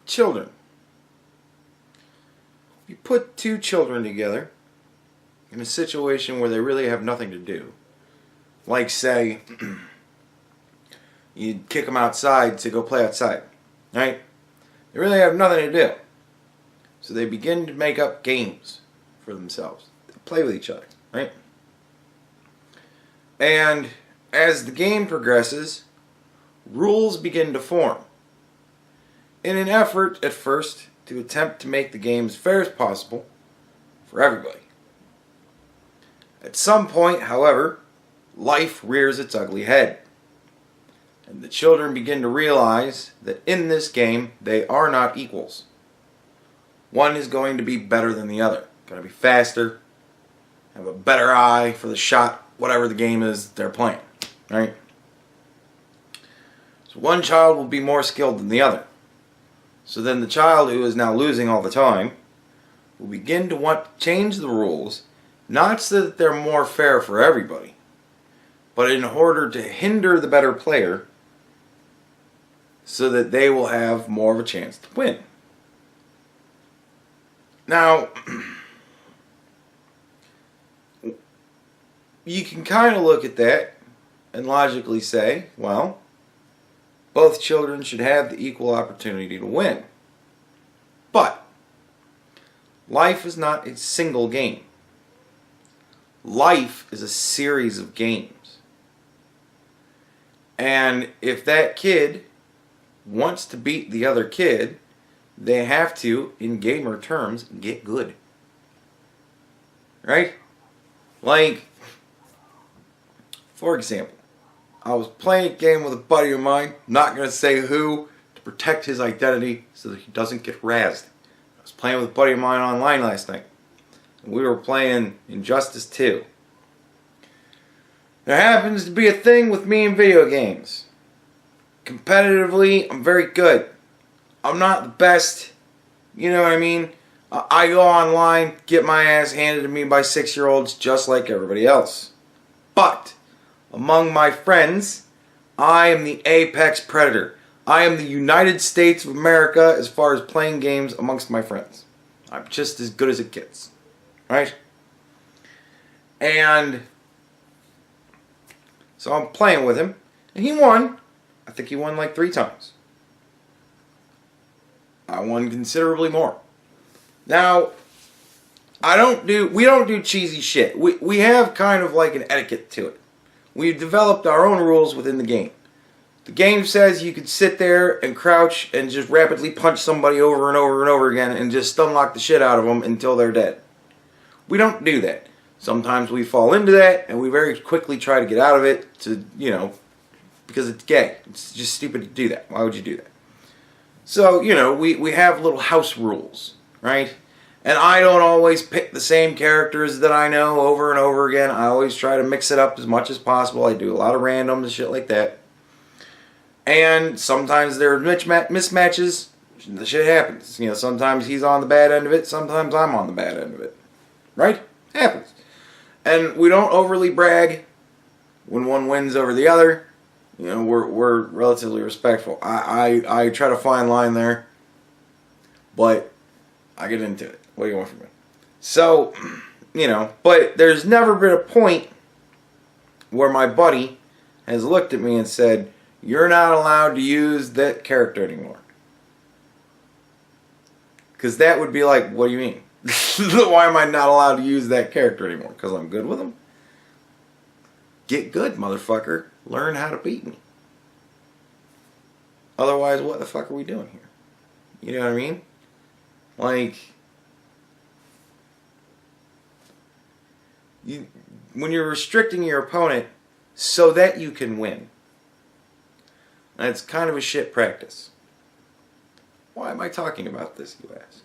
children. You put two children together in a situation where they really have nothing to do. Like, say, you kick them outside to go play outside, right? They really have nothing to do. So they begin to make up games for themselves. They play with each other, right? And as the game progresses, rules begin to form in an effort at first to attempt to make the game as fair as possible for everybody. At some point, however, life rears its ugly head, and the children begin to realize that in this game they are not equals. One is going to be better than the other, going to be faster, have a better eye for the shot, whatever the game is they're playing, right? So one child will be more skilled than the other. So then the child who is now losing all the time will begin to want to change the rules, not so that they're more fair for everybody, but in order to hinder the better player so that they will have more of a chance to win. Now, you can kind of look at that and logically say, well, both children should have the equal opportunity to win. But life is not a single game. Life is a series of games. And if that kid wants to beat the other kid, they have to, in gamer terms, get good. Right? Like, for example, I was playing a game with a buddy of mine, not going to say who, to protect his identity so that he doesn't get razzed. I was playing with a buddy of mine online last night, and we were playing Injustice 2. There happens to be a thing with me in video games. Competitively, I'm very good. I'm not the best, you know what I mean? I go online, get my ass handed to me by 6-year-olds just like everybody else. But among my friends, I am the apex predator. I am the United States of America as far as playing games amongst my friends. I'm just as good as it gets. Right? And so I'm playing with him, and he won. I think he won like 3 times. I won considerably more. Now, we don't do cheesy shit. We have kind of like an etiquette to it. We've developed our own rules within the game. The game says you could sit there and crouch and just rapidly punch somebody over and over and over again and just stun lock the shit out of them until they're dead. We don't do that. Sometimes we fall into that and we very quickly try to get out of it to, you know, because it's gay. It's just stupid to do that. Why would you do that? So, you know, we have little house rules, right? And I don't always pick the same characters that I know over and over again. I always try to mix it up as much as possible. I do a lot of randoms and shit like that. And sometimes there are mismatches. The shit happens. You know, sometimes he's on the bad end of it. Sometimes I'm on the bad end of it. Right? Happens. And we don't overly brag when one wins over the other. You know, we're relatively respectful. I try to find line there, but I get into it. What do you want from me? So, you know, but there's never been a point where my buddy has looked at me and said, "You're not allowed to use that character anymore." Because that would be like, what do you mean? Why am I not allowed to use that character anymore? Because I'm good with him? Get good, motherfucker. Learn how to beat me. Otherwise, what the fuck are we doing here? You know what I mean? Like, when you're restricting your opponent so that you can win, that's kind of a shit practice. Why am I talking about this, you ask?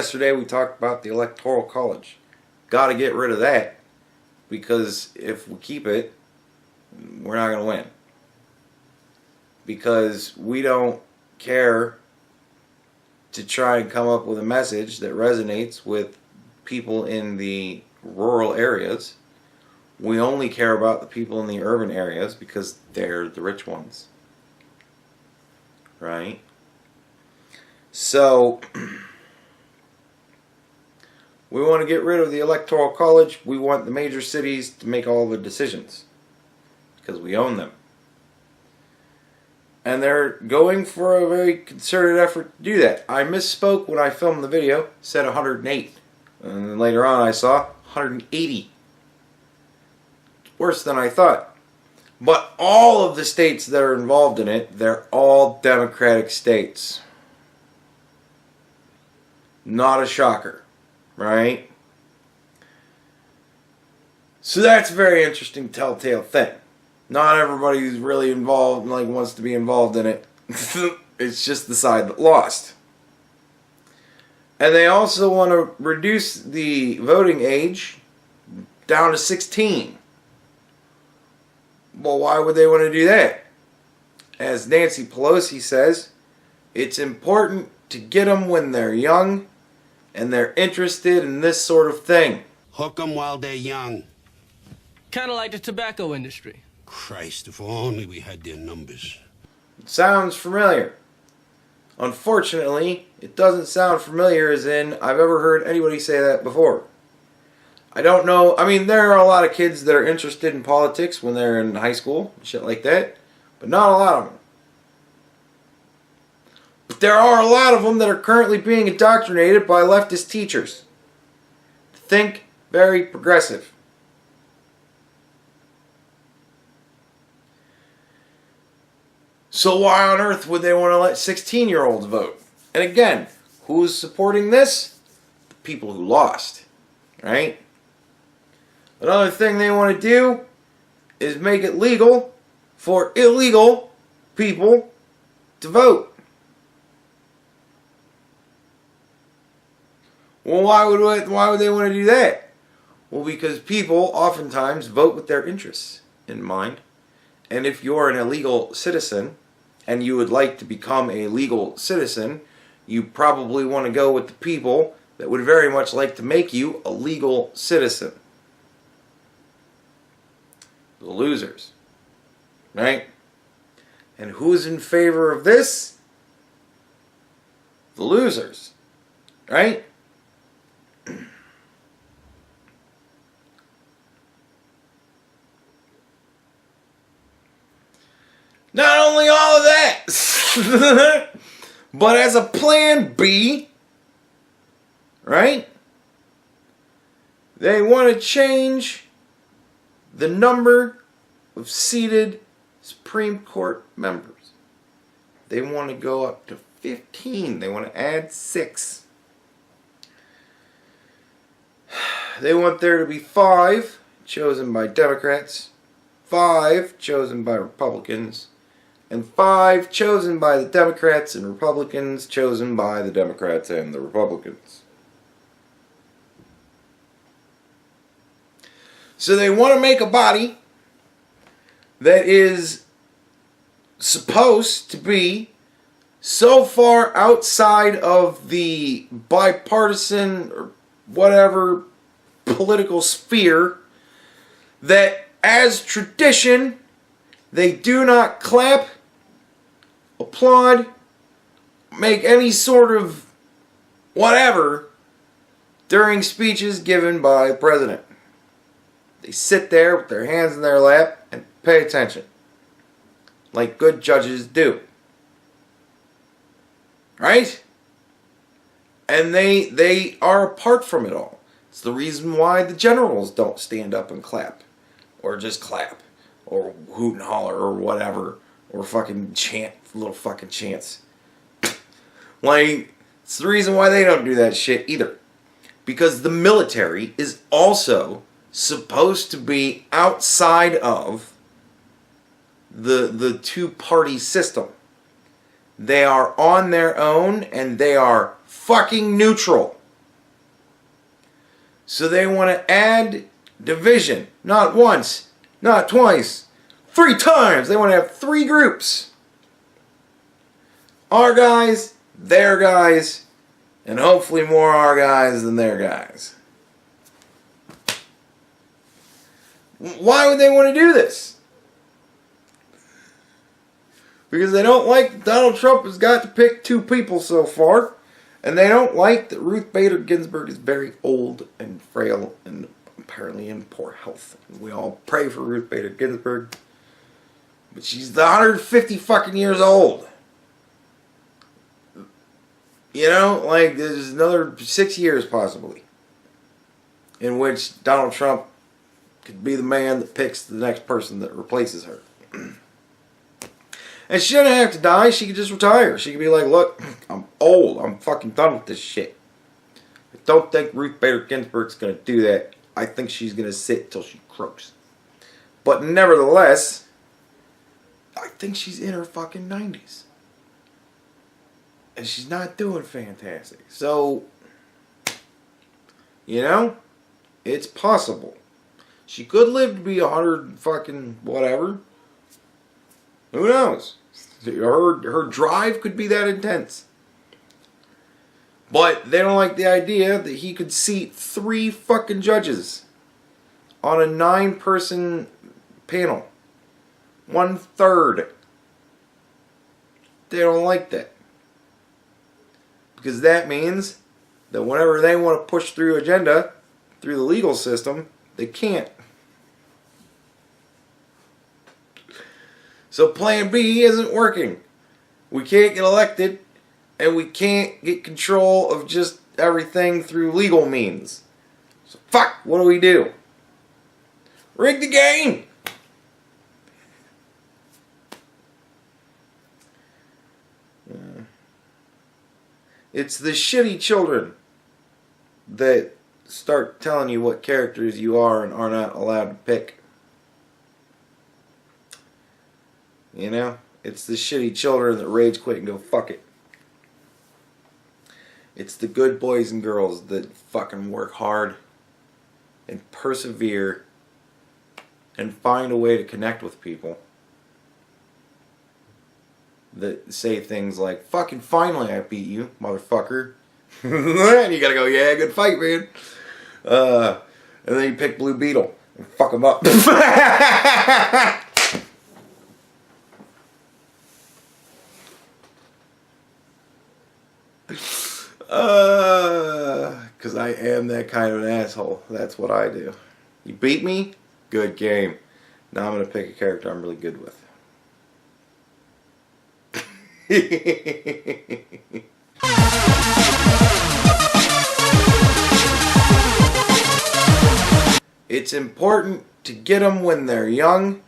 yesterday we talked about the Electoral College. Got to get rid of that, because if we keep it, we're not going to win. Because we don't care to try and come up with a message that resonates with people in the rural areas. We only care about the people in the urban areas because they're the rich ones. Right? So, we want to get rid of the Electoral College. We want the major cities to make all the decisions, because we own them. And they're going for a very concerted effort to do that. I misspoke when I filmed the video, said 108. And then later on I saw 180. Worse than I thought. But all of the states that are involved in it, they're all Democratic states. Not a shocker, right? So that's a very interesting telltale thing. Not everybody who's really involved, like, wants to be involved in it. It's just the side that lost. And they also want to reduce the voting age down to 16. Well, why would they want to do that? As Nancy Pelosi says, it's important to get them when they're young and they're interested in this sort of thing. Hook them while they're young. Kind of like the tobacco industry. Christ, if only we had their numbers. It sounds familiar. Unfortunately, it doesn't sound familiar as in I've ever heard anybody say that before. I don't know. I mean, there are a lot of kids that are interested in politics when they're in high school, shit like that, but not a lot of them. But there are a lot of them that are currently being indoctrinated by leftist teachers. Think very progressive. So why on earth would they want to let 16-year-olds vote? And again, who's supporting this? The people who lost, right? Another thing they want to do is make it legal for illegal people to vote. Well, why would they want to do that? Well, because people oftentimes vote with their interests in mind. And if you're an illegal citizen and you would like to become a legal citizen, you probably want to go with the people that would very much like to make you a legal citizen. The losers. Right? And who's in favor of this? The losers. Right? Not only all of that, but as a plan B, right? They want to change the number of seated Supreme Court members. They want to go up to 15. They want to add 6. They want there to be 5 chosen by Democrats, 5 chosen by Republicans, and 5 chosen by the Democrats and Republicans chosen by the Democrats and the Republicans. So they want to make a body that is supposed to be so far outside of the bipartisan or whatever political sphere that as tradition they do not clap, applaud, make any sort of whatever during speeches given by the president. They sit there with their hands in their lap and pay attention, like good judges do. Right? And they are apart from it all. It's the reason why the generals don't stand up and clap, or just clap, or hoot and holler, or whatever, or fucking chant, little fucking chants. Like, it's the reason why they don't do that shit either. Because the military is also supposed to be outside of the two-party system. They are on their own, and they are fucking neutral. So they want to add division. Not once, not twice, 3 times. They want to have 3 groups. Our guys, their guys, and hopefully more our guys than their guys. Why would they want to do this? Because they don't like that Donald Trump has got to pick 2 people so far. And they don't like that Ruth Bader Ginsburg is very old and frail and apparently in poor health. And we all pray for Ruth Bader Ginsburg. But she's 150 fucking years old. You know, like there's another 6 years possibly in which Donald Trump could be the man that picks the next person that replaces her. And she doesn't have to die. She could just retire. She could be like, look, I'm old. I'm fucking done with this shit. I don't think Ruth Bader Ginsburg's going to do that. I think she's going to sit till she croaks. But nevertheless, I think she's in her fucking 90s. And she's not doing fantastic. So, you know, it's possible. She could live to be 100 fucking whatever. Who knows? Her drive could be that intense. But they don't like the idea that he could seat 3 fucking judges on a 9-person panel. 1/3. They don't like that. Because that means that whenever they want to push through agenda, through the legal system, they can't. So plan B isn't working. We can't get elected, and we can't get control of just everything through legal means. So fuck, what do we do? Rig the game! It's the shitty children that start telling you what characters you are and are not allowed to pick. You know? It's the shitty children that rage quit and go fuck it. It's the good boys and girls that fucking work hard and persevere and find a way to connect with people. That say things like, fucking finally I beat you, motherfucker. And you gotta go, yeah, good fight, man. And then you pick Blue Beetle and fuck him up. Because I am that kind of an asshole. That's what I do. You beat me? Good game. Now I'm going to pick a character I'm really good with. It's important to get them when they're young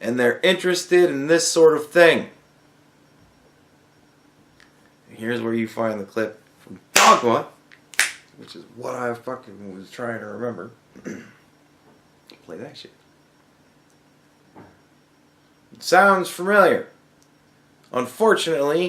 and they're interested in this sort of thing. Here's where you find the clip from Dogma, which is what I fucking was trying to remember. Play that shit. It sounds familiar. Unfortunately,